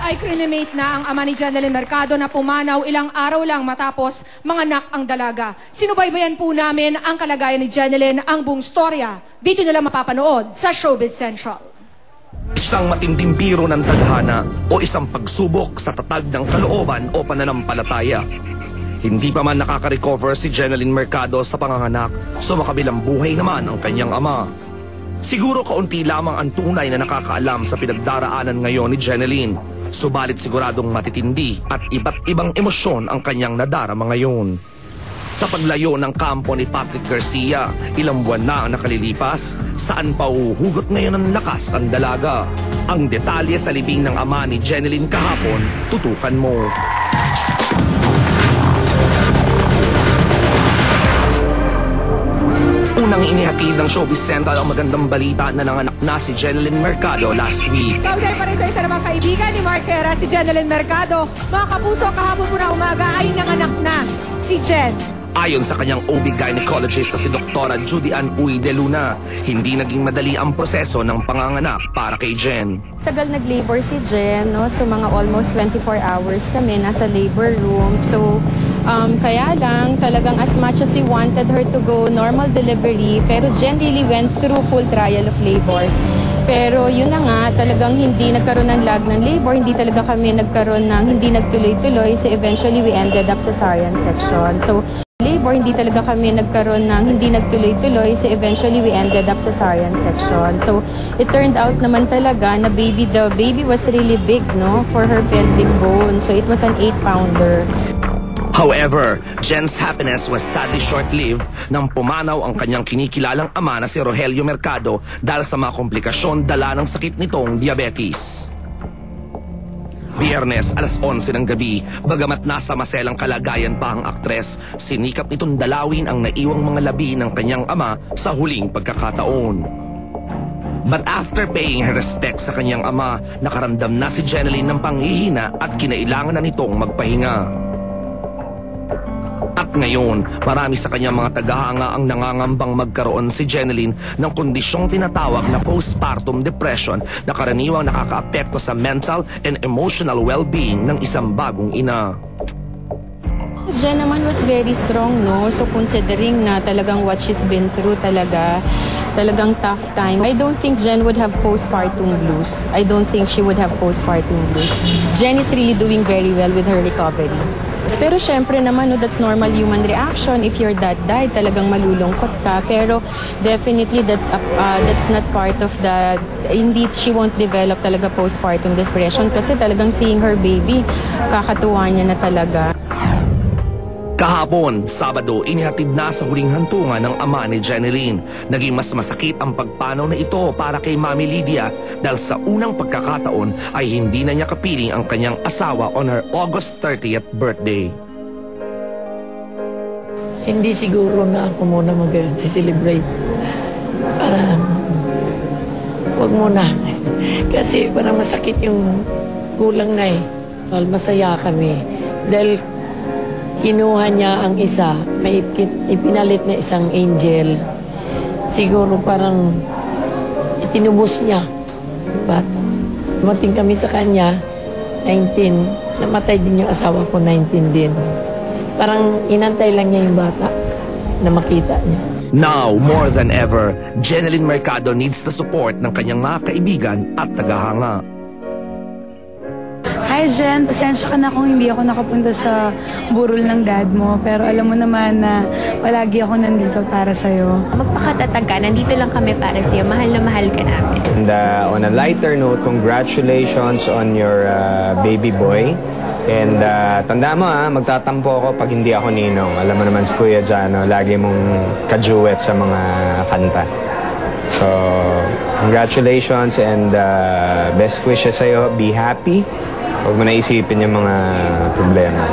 ay cremate na ang ama ni Jeneline Mercado na pumanaw ilang araw lang matapos manganak ang dalaga. Sinubaybayan po namin ang kalagayan ni Jeneline, ang buong storya. Dito nila mapapanood sa Showbiz Central. Isang matinding biro ng tadhana o isang pagsubok sa tatag ng kalooban o pananampalataya. Hindi pa man nakaka-recover si Jeneline Mercado sa panganganak, sumakabilang buhay naman ang kanyang ama. Siguro kaunti lamang ang tunay na nakakaalam sa pinagdaraanan ngayon ni Jeneline. Subalit siguradong matitindi at iba't ibang emosyon ang kanyang nadarama ngayon. Sa paglayo ng kampo ni Patrick Garcia, ilang buwan na ang nakalilipas, saan pa uhugot ngayon ang lakas ang dalaga? Ang detalye sa libing ng ama ni Jeneline kahapon, tutukan mo. Unang inihatid ng Showbiz Central ang magandang balita na nanganak na si Jeneline Mercado last week. Kaugnay pa rin sa isa namang kaibigan ni Mark Hera, si Jeneline Mercado. Mga kapuso, kahapon po na umaga ay nanganak na si Jen. Ayon sa kanyang OB gynecologist na si Dr. Judy Ann Uy de Luna, hindi naging madali ang proseso ng panganganak para kay Jen. Tagal nag-labor si Jen, no? So mga almost 24 hours kami nasa labor room. So kaya lang talagang as much as we wanted her to go normal delivery, pero Jen really went through full trial of labor. Pero yun na nga, talagang hindi nagkaroon ng lag ng labor, hindi talaga kami nagkaroon ng, hindi nagtuloy-tuloy. So eventually we ended up sa cesarean section. So labor, hindi talaga kami nagkaroon ng, hindi nagtuloy-tuloy. So eventually we ended up sa cesarean section. So it turned out naman talaga na the baby was really big, no, for her pelvic bone. So it was an 8-pounder. However, Jen's happiness was sadly short-lived nang pumanaw ang kanyang kinikilalang ama na si Rogelio Mercado dahil sa mga komplikasyon dala ng sakit nitong diabetes. Biyernes, alas 11 ng gabi, bagamat nasa maselang kalagayan pa ang aktres, sinikap nitong dalawin ang naiwang mga labi ng kanyang ama sa huling pagkakataon. But after paying her respect sa kanyang ama, nakaramdam na si Jeneline ng panghihina at kinailangan na nitong magpahinga. At ngayon, marami sa kanyang mga tagahanga ang nangangambang magkaroon si Jeneline ng kondisyong tinatawag na postpartum depression na karaniwang nakakaapekto sa mental and emotional well-being ng isang bagong ina. Jen naman was very strong, no? So considering na talagang what she's been through talagang tough time. I don't think Jen would have postpartum blues. I don't think she would have postpartum blues. Jen is really doing very well with her recovery. Pero syempre naman, no, that's normal human reaction. If your dad died, talagang malulungkot ka. Pero definitely that's not part of the, hindi, she won't develop talaga postpartum depression kasi talagang seeing her baby, kakatuwa niya na talaga. Kahapon, Sabado, inihatid na sa huling hantungan ng ama ni Jeneline. Naging mas masakit ang pagpanaw na ito para kay Mami Lydia dahil sa unang pagkakataon ay hindi na niya kapiling ang kanyang asawa on her August 30th birthday. Hindi siguro na ako muna mag-celebrate. Para wag muna. Kasi parang masakit yung kulang na eh. Well, masaya kami. Dahil kinuha niya ang isa, may ipinalit na isang angel. Siguro parang itinubos niya. But dumating kami sa kanya, 19. Namatay din yung asawa ko, 19 din. Parang inantay lang niya yung bata na makita niya. Now, more than ever, Jeneline Mercado needs the support ng kanyang mga kaibigan at tagahanga. Hi Jen, pasensya ka na kung hindi ako nakapunta sa burol ng dad mo. Pero alam mo naman na palagi ako nandito para sa'yo. Magpakatatag ka, nandito lang kami para sa'yo. Mahal na mahal ka namin. And on a lighter note, congratulations on your baby boy. And tanda mo magtatampo ako pag hindi ako ninong. Alam mo naman si Kuya Jano, lagi mong kajuwet sa mga kanta. So, congratulations and best wishes sa'yo. Be happy. Huwag mo naisipin yung mga problema.